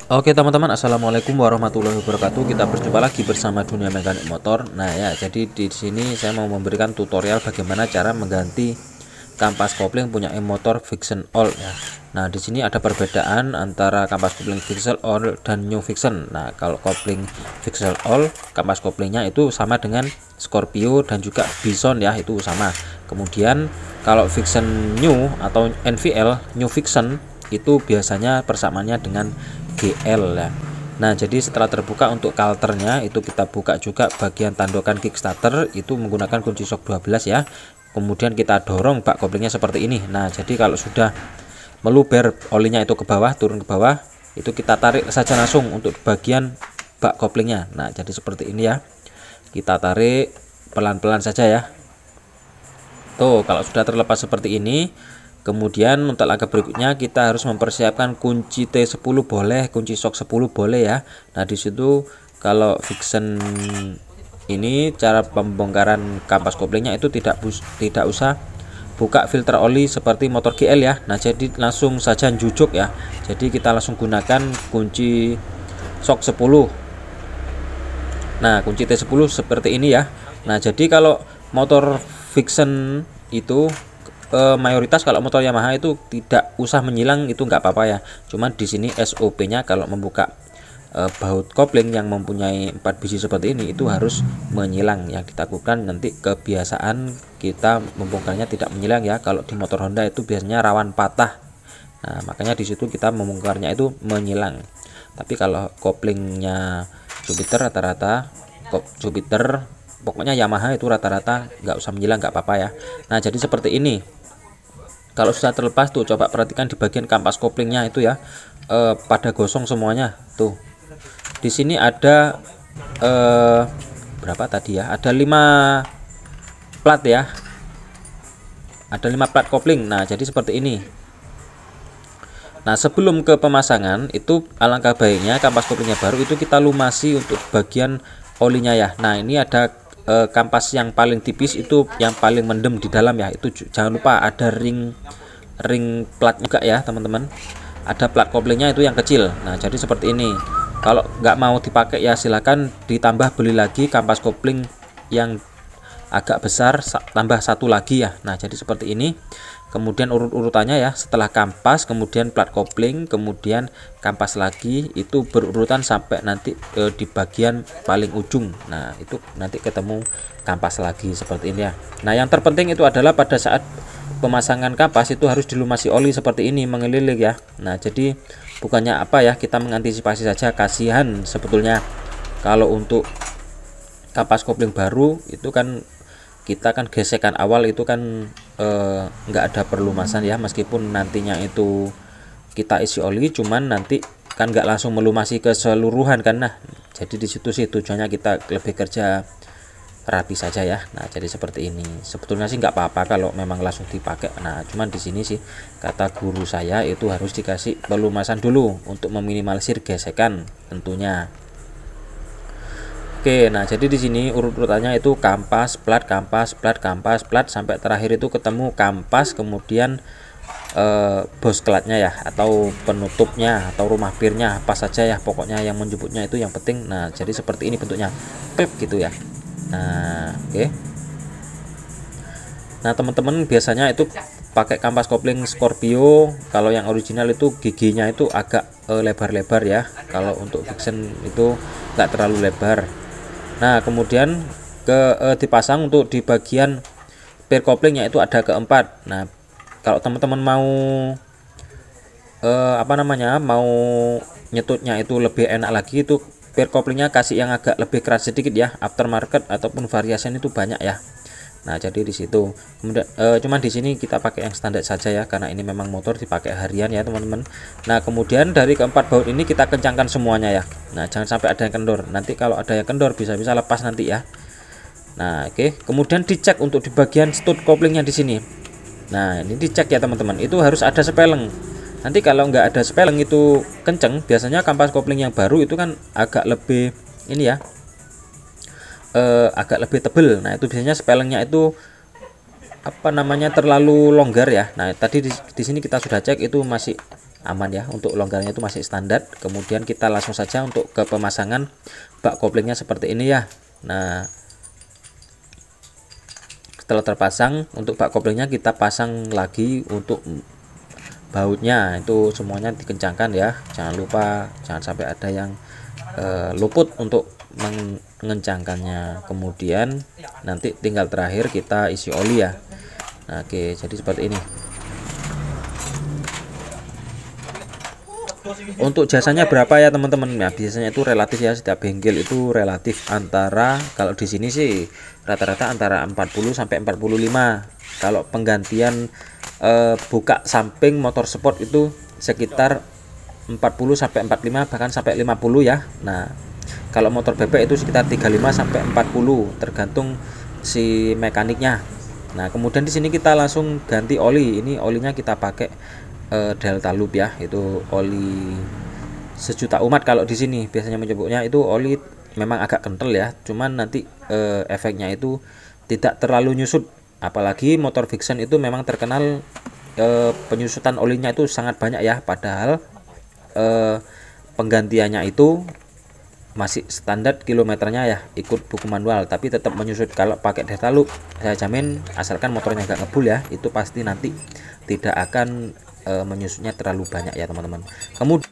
Oke teman-teman, assalamualaikum warahmatullahi wabarakatuh. Kita berjumpa lagi bersama Dunia Mekanik Motor. Nah ya, jadi di sini saya mau memberikan tutorial bagaimana cara mengganti kampas kopling punya motor Vixen Old ya. Nah di sini ada perbedaan antara kampas kopling Vixen Old dan New Vixen. Nah kalau kopling Vixen Old, kampas koplingnya itu sama dengan Scorpio dan juga Bison ya, itu sama. Kemudian kalau Vixen New atau NVL New Vixen itu biasanya persamaannya dengan GL ya. Nah jadi setelah terbuka untuk kalternya itu kita buka juga bagian tandokan kickstarter itu menggunakan kunci shock 12 ya. Kemudian kita dorong bak koplingnya seperti ini. Nah jadi kalau sudah meluber olinya itu ke bawah, turun ke bawah, itu kita tarik saja langsung untuk bagian bak koplingnya. Nah jadi seperti ini ya, kita tarik pelan-pelan saja ya. Tuh kalau sudah terlepas seperti ini, kemudian untuk langkah berikutnya kita harus mempersiapkan kunci T10 boleh, kunci shock 10 boleh ya. Nah disitu kalau Vixen ini cara pembongkaran kampas koplingnya itu tidak usah buka filter oli seperti motor GL ya. Nah jadi langsung saja jujuk ya. Jadi kita langsung gunakan kunci shock 10. Nah kunci T10 seperti ini ya. Nah jadi kalau motor Vixen itu mayoritas kalau motor Yamaha itu tidak usah menyilang, itu nggak apa-apa ya. Cuman di sini SOP-nya kalau membuka baut kopling yang mempunyai 4 biji seperti ini itu harus menyilang. Yang ditakutkan nanti kebiasaan kita membongkarnya tidak menyilang ya. Kalau di motor Honda itu biasanya rawan patah. Nah makanya di situ kita membongkarnya itu menyilang. Tapi kalau koplingnya Jupiter rata-rata Jupiter, pokoknya Yamaha itu rata-rata nggak usah menyilang, nggak apa-apa ya. Nah jadi seperti ini. Kalau sudah terlepas tuh coba perhatikan di bagian kampas koplingnya itu ya, pada gosong semuanya tuh. Di sini ada berapa tadi ya, ada 5 plat ya, ada 5 plat kopling. Nah jadi seperti ini. Nah sebelum ke pemasangan itu alangkah baiknya kampas koplingnya baru itu kita lumasi untuk bagian olinya ya. Nah ini ada kampas yang paling tipis itu yang paling mendem di dalam ya, itu jangan lupa ada ring plat juga ya teman-teman, ada plat koplingnya itu yang kecil. Nah jadi seperti ini. Kalau nggak mau dipakai ya silahkan ditambah beli lagi kampas kopling yang agak besar, tambah satu lagi ya. Nah jadi seperti ini. Kemudian urut-urutannya ya, setelah kampas kemudian plat kopling kemudian kampas lagi, itu berurutan sampai nanti di bagian paling ujung. Nah itu nanti ketemu kampas lagi seperti ini ya. Nah yang terpenting itu adalah pada saat pemasangan kampas itu harus dilumasi oli seperti ini mengeliling ya. Nah jadi bukannya apa ya, kita mengantisipasi saja, kasihan sebetulnya kalau untuk kampas kopling baru itu kan kita kan gesekan awal itu kan nggak ada perlumasan ya, meskipun nantinya itu kita isi oli, cuman nanti kan nggak langsung melumasi keseluruhan kan. Nah jadi di situ sih tujuannya kita lebih kerja rapi saja ya. Nah jadi seperti ini, sebetulnya sih nggak apa-apa kalau memang langsung dipakai. Nah cuman di sini sih kata guru saya itu harus dikasih pelumasan dulu untuk meminimalisir gesekan tentunya. Oke, nah jadi di sini urut-urutannya itu kampas, plat, kampas, plat, kampas, plat, sampai terakhir itu ketemu kampas, kemudian bos klatnya ya, atau penutupnya, atau rumah pirnya, apa saja ya, pokoknya yang menyebutnya itu yang penting. Nah jadi seperti ini bentuknya, klip gitu ya. Nah oke. Nah teman-teman biasanya itu pakai kampas kopling Scorpio, kalau yang original itu giginya itu agak lebar-lebar ya, kalau untuk Vixen itu nggak terlalu lebar. Nah kemudian dipasang untuk di bagian pir koplingnya itu ada keempat. Nah kalau teman-teman mau mau nyetutnya itu lebih enak lagi, itu pir koplingnya kasih yang agak lebih keras sedikit ya, aftermarket ataupun variasi itu banyak ya. Nah jadi di situ kemudian cuman di sini kita pakai yang standar saja ya, karena ini memang motor dipakai harian ya teman-teman. Nah kemudian dari keempat baut ini kita kencangkan semuanya ya. Nah jangan sampai ada yang kendor, nanti kalau ada yang kendor bisa-bisa lepas nanti ya. Nah oke. Kemudian dicek untuk di bagian stud koplingnya di sini. Nah ini dicek ya teman-teman, itu harus ada speleng. Nanti kalau nggak ada speleng itu kenceng, biasanya kampas kopling yang baru itu kan agak lebih ini ya, agak lebih tebel. Nah itu biasanya spellingnya itu terlalu longgar ya. Nah tadi di sini kita sudah cek itu masih aman ya, untuk longgarnya itu masih standar. Kemudian kita langsung saja untuk ke pemasangan bak koplingnya seperti ini ya. Nah, setelah terpasang untuk bak koplingnya kita pasang lagi untuk bautnya, itu semuanya dikencangkan ya, jangan lupa, jangan sampai ada yang luput untuk mengencangkannya. Kemudian nanti tinggal terakhir kita isi oli ya. Nah, oke, jadi seperti ini. Untuk jasanya berapa ya teman-teman? Nah, biasanya itu relatif ya, setiap bengkel itu relatif antara, kalau di sini sih rata-rata antara 40 sampai 45. Kalau penggantian buka samping motor sport itu sekitar 40 sampai 45, bahkan sampai 50 ya. Nah, kalau motor bebek itu sekitar 35 sampai 40 tergantung si mekaniknya. Nah, kemudian di sini kita langsung ganti oli. Ini olinya kita pakai Delta Loop ya, itu oli sejuta umat. Kalau di sini biasanya menyebutnya itu oli memang agak kental ya, cuman nanti efeknya itu tidak terlalu nyusut. Apalagi motor Vixen itu memang terkenal penyusutan olinya itu sangat banyak ya, padahal penggantiannya itu masih standar kilometernya ya, ikut buku manual, tapi tetap menyusut. Kalau pakai Delta Loop saya jamin, asalkan motornya nggak ngebul ya, itu pasti nanti tidak akan menyusutnya terlalu banyak ya teman-teman. Kemudian